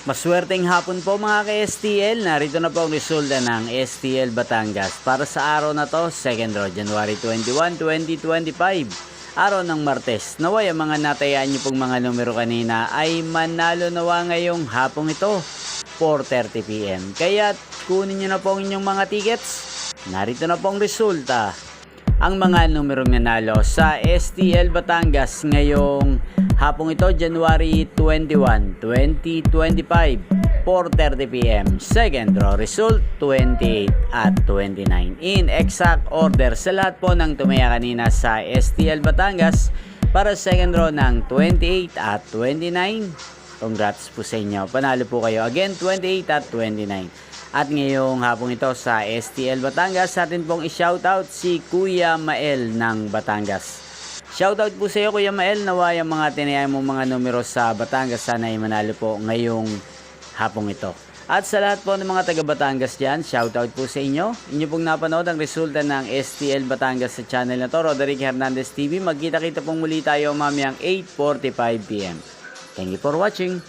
Maswerteng hapon po mga ka-STL. Narito na po ang resulta ng STL Batangas para sa araw na to, 2nd draw, January 21, 2025. Araw ng Martes. Naway ang mga natayaan niyo pong mga numero kanina ay manalo nawa ngayong hapong ito, 4:30 PM. Kaya kunin niyo na po ang inyong mga tickets. Narito na po ang resulta. Ang mga numerong nanalo sa STL Batangas ngayong hapong ito, January 21, 2025, 4:30 PM. Second draw result, 28 at 29. In exact order sa lahat po ng tumaya kanina sa STL Batangas para second draw ng 28 at 29. Congrats po sa inyo. Panalo po kayo. Again, 28 at 29. At ngayong hapong ito sa STL Batangas, atin pong i-shoutout si Kuya Mael ng Batangas. Shoutout po sa iyo Kuya Mael, naway ang mga tinayaan mong mga numero sa Batangas sana ay manalo po ngayong hapong ito. At sa lahat po ng mga taga Batangas dyan, shoutout po sa inyo. Inyo pong napanood ang resulta ng STL Batangas sa channel na to, Roderick Hernandez TV. Magkita-kita pong muli tayo mamayang 8:45 PM. Thank you for watching.